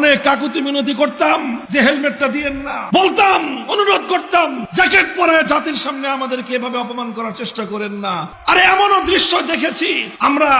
অনেক কাকুতি মিনতি করতাম যে হেলমেটটা দিয়েন না, বলতাম, অনুরোধ করতাম, জ্যাকেট পরে জাতির সামনে আমাদেরকে এভাবে অপমান করার চেষ্টা করেন না। আরে এমনও দৃশ্য দেখেছি, আমরা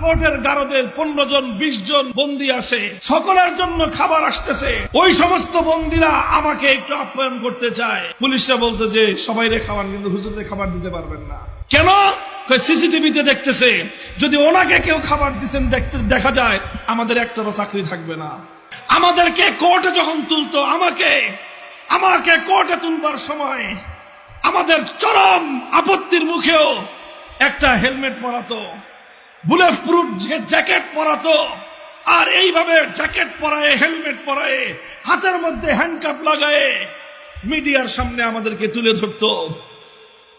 কোর্টের গারদে 15 জন 20 জন বন্দী আছে, সকলের জন্য খাবার আসতেছে, ওই সমস্ত বন্দীরা আমাকে একটু আপ্যায়ন করতে চায়, পুলিশরা বলতো যে সবাইরে খাবার, কিন্তু হুজুরদের খাবার দিতে পারবেন না। কেন? সিসিটিভিতে দেখতেছে, যদি ওনাকে কেউ খাবার দিচ্ছেন দেখা যায় আমাদের একটারও চাকরি থাকবে না। আমাদেরকে কোর্টে যখন তুলতো, আমাকে কোর্টে তুলবার সময় আমাদের চরম আপত্তির মুখেও একটা হেলমেট পরাতো, বুলেট প্রুফ জ্যাকেট পরাতো, আর এইভাবে জ্যাকেট পরায়, হেলমেট পরায়, হাতের মধ্যে হ্যান্ডকাপ লাগায় মিডিয়ার সামনে আমাদেরকে তুলে ধরতো।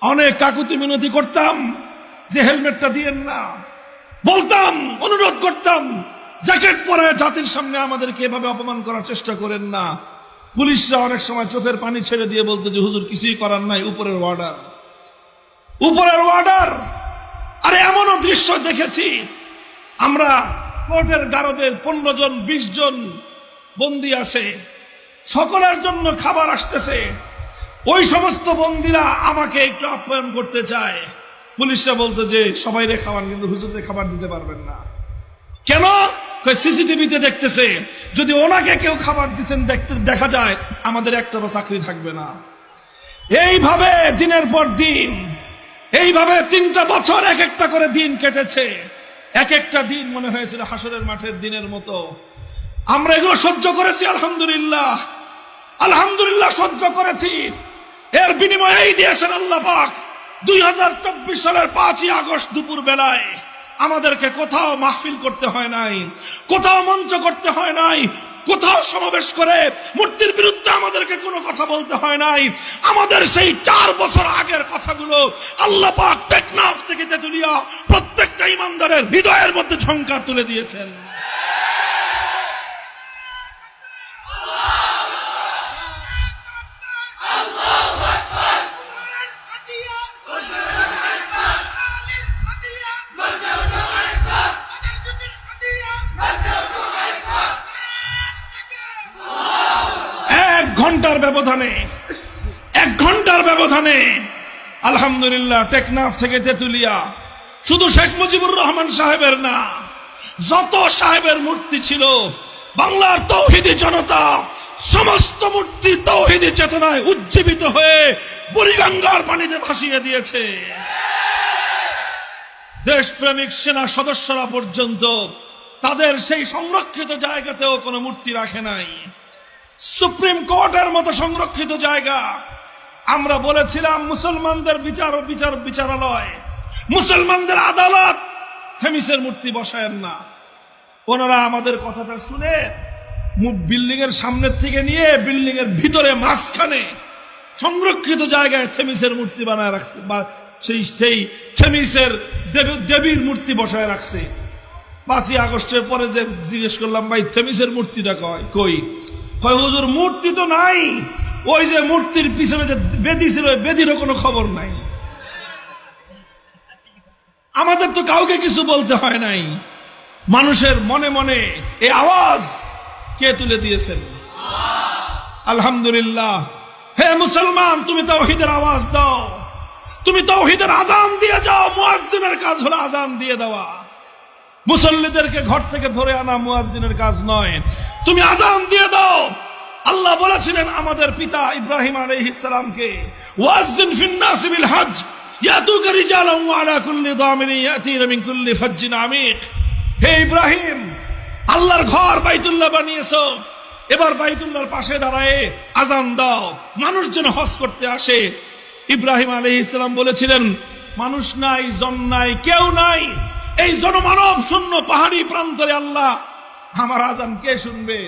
অনেক কাকুতি মিনতি করতাম যে হেলমেটটা দিয়েন না, বলতাম, অনুরোধ করতাম, জ্যাকেট পরে জাতির সামনে আমাদেরকে এভাবে অপমান করার চেষ্টা করেন না। পুলিশরা অনেক সময় চোখের পানি ছেড়ে দিয়ে বলতো যে হুজুর কিছুই করার নাই, উপরের অর্ডার, উপরের অর্ডার। আরে এমনও দৃশ্য দেখেছি, আমরা কোর্টের গারদে 15 জন 20 জন বন্দী আছে, সকলের জন্য খাবার আসতেছে, ওই সমস্ত বন্দীরা আমাকে একটু আপ্যায়ন করতে চায়, পুলিশরা বলতো যে সবাইরে খাবার, কিন্তু হুজুরদের খাবার দিতে পারবেন না। কেন? সিসিটিভিতে দেখতেছে, যদি ওনাকে কেউ খাবার দিচ্ছেন দেখা যায় আমাদের একটারও চাকরি থাকবে না। এইভাবে দিনের পর দিন, এইভাবে 3টা বছর এক একটা করে দিন কেটেছে, এক একটা দিন মনে হয়েছিল হাসরের মাঠের দিনের মতো। আমরা এগুলো সহ্য করেছি, আলহামদুলিল্লাহ, আলহামদুলিল্লাহ সহ্য করেছি। এর বিনিময়ে এই দিয়েছেন আল্লাহ পাক, 2024 সালের 5ই আগস্ট দুপুর বেলায় আমাদেরকে কোথাও মাহফিল করতে হয় নাই, কোথাও মঞ্চ করতে হয় নাই, কোথাও সমাবেশ করে মূর্তির বিরুদ্ধে আমাদেরকে কোনো কথা বলতে হয় নাই। আমাদের সেই 4 বছর আগের কথাগুলো আল্লাহ পাক টেকনাফ থেকে তেতুলিয়া প্রত্যেকটা ইমানদারের হৃদয়ের মধ্যে ঝংকার তুলে দিয়েছেন। এক ঘন্টার ব্যবধানে আলহামদুলিল্লাহ টেকনাফ থেকে তেতুলিয়া শুধু শেখ মুজিবুর রহমান সাহেবের না, যত সাহেবের মূর্তি ছিল, বাংলার তৌহিদি জনতা সমস্ত মূর্তি তৌহিদি চেতনায় উজ্জীবিত হয়ে বুড়িগঙ্গার পানিতে ভাসিয়ে দিয়েছে। দেশপ্রেমিক সেনা সদস্যরা পর্যন্ত তাদের সেই সংরক্ষিত জায়গাতেও কোনো মূর্তি রাখে নাই। সুপ্রিম কোর্টের মতো সংরক্ষিত জায়গা, আমরা বলেছিলাম মুসলমানদের বিচারালয়, মুসলমানদের আদালত, থেমিসের মূর্তি বসায়েন না। ওনারা আমাদের কথাটা শুনে বিল্ডিং এর সামনের থেকে নিয়ে বিল্ডিং এর ভিতরে মাঝখানে সংরক্ষিত জায়গায় থেমিসের মূর্তি বানায় রাখছে, বা সেই থেমিসের দেবীর মূর্তি বসায় রাখছে। 5ই আগস্টের পরে যে জিজ্ঞেস করলাম, ভাই থেমিসের মূর্তিটা কই? হুজুর মূর্তি তো নাই, ওই যে মূর্তির পিছনে যে বেদি ছিল, ওই বেদিরও কোনো খবর নাই। আমাদের তো কাউকে কিছু বলতে হয় নাই, মানুষের মনে মনে এই আওয়াজ কে তুলে দিয়েছেন? আলহামদুলিল্লাহ। হে মুসলমান, তুমি তাওহীদের আওয়াজ দাও, তুমি তাওহীদের আযান দিয়ে যাও। মুয়াজ্জিনের কাজ হলো আযান দিয়ে দেওয়া, মুসল্লিদেরকে ঘর থেকে ধরে আনা মুয়াজ্জিনের কাজ নয়। তুমি আযান দিয়ে দাও। আল্লাহ বলেছিলেন আমাদের পিতা ইব্রাহিম আলাইহিস সালামকে, ওয়াজ্জিন ফিন নাস বিল হজ ইয়াতুকা রিজালান ওয়া আলা কুল্লি দামিরিন ইয়াতিনা মিন কুল্লি ফাজ্জিন আমিক। হে ইব্রাহিম, আল্লাহর ঘর বাইতুল্লাহ বানিয়েছো, এবার বাইতুল্লাহর পাশে দাঁড়ায় আযান দাও, মানুষ যেন হজ করতে আসে। ইব্রাহিম আলাইহিস সালাম বলেছিলেন, মানুষ নাই, জন নাই, কেউ নাই, এই জনমানব শূন্য পাহাড়ি প্রান্তরে আল্লাহ আমার আযান কে শুনবে?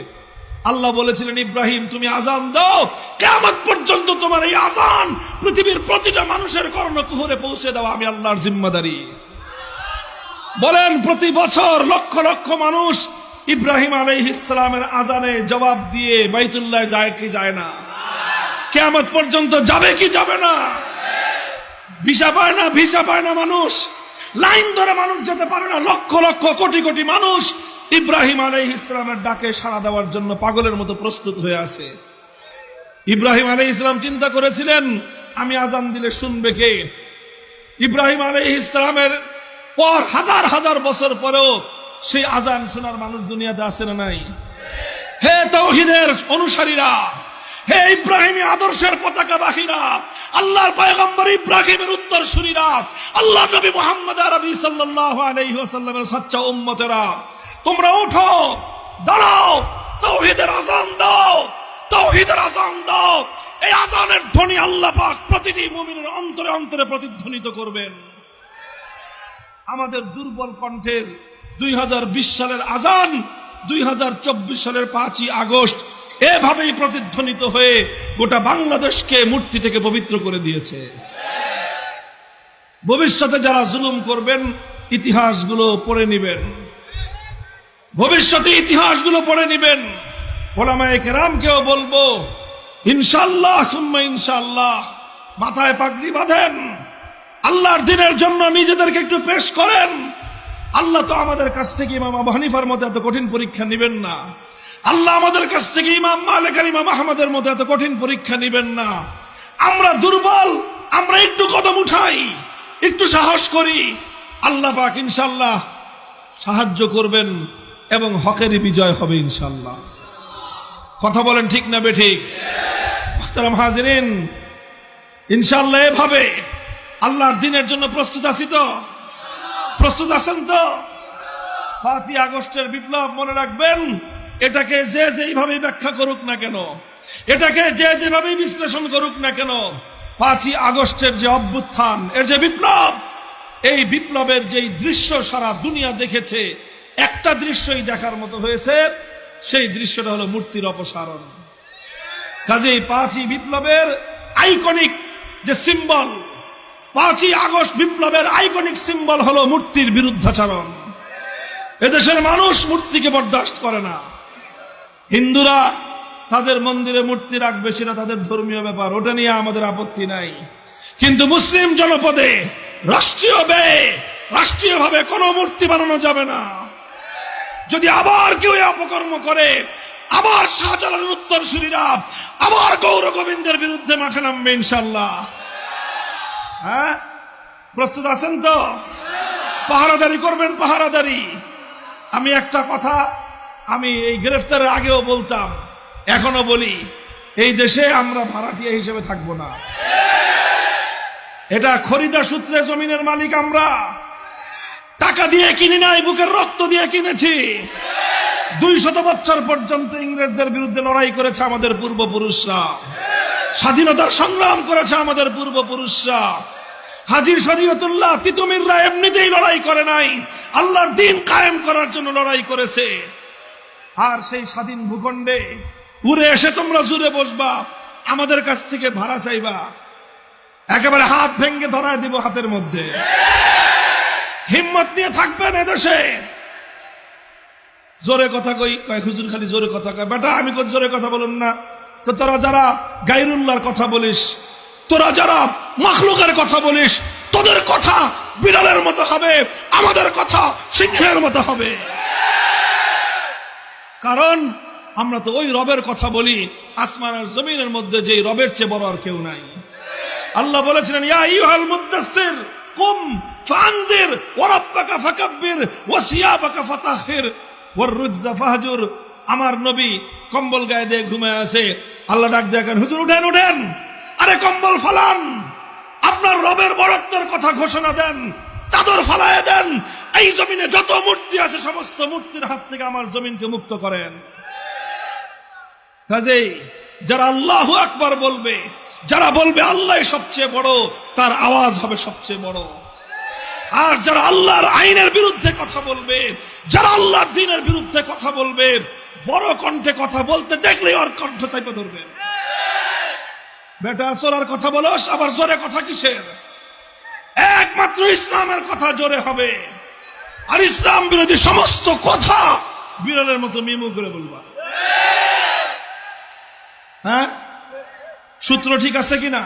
আল্লাহ বলেছিলেন, ইব্রাহিম তুমি আযান দাও, কিয়ামত পর্যন্ত তোমার এই আযান পৃথিবীর প্রতিটা মানুষের কর্ণকুহরে পৌঁছে দেওয়া আমি আল্লাহর জিম্মাদারি। বলেন, প্রতি বছর লক্ষ লক্ষ মানুষ ইব্রাহিম আলাইহিস সালামের আযানে জবাব দিয়ে বাইতুল্লাহ যায় কি যায় না? কিয়ামত পর্যন্ত যাবে কি যাবে না? ভিসা পায় না মানুষ, লাইন ধরে মানুষ যেতে পারে না, লক্ষ লক্ষ কোটি কোটি মানুষ ইব্রাহিম আলাইহিস সালামের ডাকে সাড়া দেওয়ার জন্য পাগলের মতো প্রস্তুত হয়ে আছে। ইব্রাহিম আলাইহিস সালাম চিন্তা করেছিলেন, আমি আজান দিলে শুনবে কে? ইব্রাহিম আলাইহিস সালামের পর হাজার হাজার বছর পরেও সেই আজান শোনার মানুষ দুনিয়াতে আছে না নাই? হে তাওহীদের অনুসারীরা, হে ইব্রাহিমী আদর্শের পতাকাবাহীরা, আল্লাহর পয়গম্বর ইব্রাহিমের উত্তরসূরিরা, আল্লাহর নবী মুহাম্মদ আরবি সাল্লাল্লাহু আলাইহি ওয়াসাল্লামের সচ্চা উম্মতেরা, তোমরা উঠো, দাঁড়াও, তাওহীদের আজান দাও, তাওহীদের আজান দাও। এই আজানের ধ্বনি আল্লাহ পাক প্রতিটি মুমিনের অন্তরে অন্তরে প্রতিধ্বনিত করবেন। আমাদের দুর্বল কণ্ঠের 2020 সালের আজান 2024 সালের 5ই আগস্ট এভাবেই প্রতিধ্বনিত হয়ে গোটা বাংলাদেশকে মূর্তি থেকে পবিত্র করে দিয়েছে। ভবিষ্যতে যারা জুলুম করবেন ইতিহাসগুলো পড়ে নেবেন, ভবিষ্যতে ইতিহাসগুলো পড়ে নেবেন। ওলামায়ে কেরামকেও বলবো, ইনশাআল্লাহ সুম্মা ইনশাআল্লাহ মাথায় পাগড়ি বাঁধেন, আল্লাহর দিনের জন্য নিজেদেরকে একটু পেশ করেন। আল্লাহ তো আমাদের কাছ থেকে ইমাম আবু হানিফার মতো এত কঠিন পরীক্ষা নেবেন না। আল্লাহ আমাদের কাছ থেকে ইমাম মালিক আর ইমাম আহমদের মতো এত কঠিন পরীক্ষা নেবেন না। আমরা দুর্বল, আমরা একটু কদম উঠাই, একটু সাহস করি, আল্লাহ পাক ইনশাআল্লাহ সাহায্য করবেন এবং হকেরই বিজয় হবে ইনশাআল্লাহ। কথা বলেন ঠিক না বেঠিক? মুহতারাম হাজিরিন, ইনশাআল্লাহ এভাবে আল্লাহর দিনের জন্য প্রস্তুত আছি তো? প্রস্তুত আছেন তো? 5ই আগস্টের বিপ্লব মনে রাখবেন, এটাকে যে যেইভাবে ব্যাখ্যা করুক না কেন, এটাকে যে যেভাবে বিশ্লেষণ করুক না কেন, 5ই আগস্টের যে অভ্যুত্থান, এর যে বিপ্লব, এই বিপ্লবের যেই দৃশ্য সারা দুনিয়া দেখেছে, একটা দৃশ্যই দেখার মতো হয়েছে, সেই দৃশ্যটা হলো মূর্তির অপসারণ। কাজেই 5ই বিপ্লবের আইকনিক যে সিম্বল, 5ই আগস্ট বিপ্লবের আইকনিক সিম্বল হলো মূর্তির বিরুদ্ধাচরণ। এদেশের মানুষ মূর্তিকে বরদাস্ত করে না। হিন্দুরা তাদের মন্দিরে মূর্তি রাখবে, সেটা তাদের ধর্মীয় ব্যাপার, ওটা নিয়ে আমাদের আপত্তি নাই। কিন্তু মুসলিম জনপদে রাষ্ট্রীয়ভাবে কোনো মূর্তি বানানো যাবে না। যদি আবার কেউ অপকর্ম করে, আবার শাহজালালের উত্তরসূরিরা আবার গৌর গোবিন্দের বিরুদ্ধে মাঠে নামবে ইনশাআল্লাহ। হ্যাঁ, প্রস্তুত আছেন তো? পাহারাদারি করবেন, পাহারাদারি। আমি একটা কথা আমি এই গ্রেফতারের আগেও বলতাম, এখনো বলি, এই দেশে আমরা ভাড়াটিয়া হিসেবে থাকবো না। এটা খরিদা সূত্রে জমিনের মালিক আমরা। টাকা দিয়ে কিনি নাই, বুকের রক্ত দিয়ে কিনেছি। 200 বছর পর্যন্ত ইংরেজদের বিরুদ্ধে লড়াই করেছে আমাদের পূর্বপুরুষরা, স্বাধীনতার সংগ্রাম করেছে আমাদের পূর্বপুরুষরা। হাজী শরীয়তুল্লাহ তিতুমিররা এমনিতেই লড়াই করে নাই, আল্লাহর দ্বীন কায়েম করার জন্য লড়াই করেছে। আর সেই স্বাধীন ভূখণ্ডে উড়ে এসে তোমরা জুড়ে বসবা, আমাদের কাছ থেকে ভাড়া চাইবা, একেবারে হাত ভেঙ্গে ধরায় দিব হাতের মধ্যে। হিম্মত নিয়ে থাকবেন এদেশে। জোরে কথা কই, হুজুর খালি জোরে কথা কয়। বেটা, আমি জোরে কথা বলুন না তো? তোরা যারা গায়রুল্লাহর কথা বলিস, তোরা যারা মাখলুকের কথা বলিস, তোদের কথা বিড়ালের মতো হবে, আমাদের কথা সিংহের মতো হবে। কারণ আমরা তো ওই রবের কথা বলি, আসমান আর জমিনের মধ্যে যেই রবের চেয়ে বড় আর কেউ নাই। আল্লাহ বলেছিলেন, ইয়া আইয়ুহাল মুদ্দাসসির কুম ফানজির ওয়া রাব্বাকা ফাকাব্বির ওয়া সিয়াবাকা ফাতাহহির ওয়ার রুজা ফাহজুর। আমার নবী কম্বল গায়ে দিয়ে ঘুমায় আছে, আল্লাহ ডাক দেন, হুজুর উঠেন উঠেন, আরে কম্বল ফালান, আপনার রবের বড়ত্বের কথা ঘোষণা দেন, চাদর ফালায় দেন, এই জমিনে যত মূর্তি আছে সমস্ত মূর্তির হাত থেকে আমার জমিনকে মুক্ত করেন। কাজেই যারা আল্লাহু আকবার বলবে, যারা বলবে আল্লাহ সবচেয়ে বড়, তার আওয়াজ হবে সবচেয়ে বড়। আর যারা আল্লাহর আইনের বিরুদ্ধে কথা বলবে, যারা আল্লাহর দ্বীনের বিরুদ্ধে কথা বলবে, বড় কণ্ঠে কথা বলতে দেখলে ওর কণ্ঠ চাইপে ধরবে। বেটা, চোরার কথা বলস, আবার জোরে কথা কিসের? একমাত্র ইসলামের কথা জোরে হবে, আর ইসলাম বিরোধী সমস্ত কথা বিড়ালের মতো মিমু করে বলবা। হ্যাঁ, সূত্র ঠিক আছে কিনা?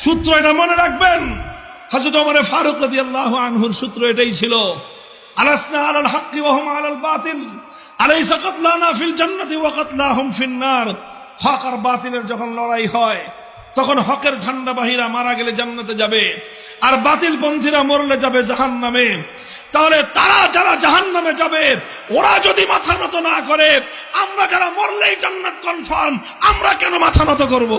সূত্র এটা মনে রাখবেন। হযরত ওমর ফারুক রাদিয়াল্লাহু আনহুর সূত্র এটাই ছিল, আলাসনা আলাল হাক্কি ওয়া হুম আলাল বাতিল আলাইসা কাতলানা ফিল জান্নাতি ওয়া কাতলাহুম ফিন নার। হক আর বাতিলের যখন লড়াই হয় তখন হকের ঝান্ডাবাহীরা মারা গেলে জান্নাতে যাবে, আর বাতিল পন্থীরা মরলে যাবে জাহান্নামে। তাহলে তারা যারা জাহান্নামে যাবে, ওরা যদি মাথা নত না করে, আমরা যারা মরলেই জান্নাত কনফার্ম, আমরা কেন মাথা নত করব?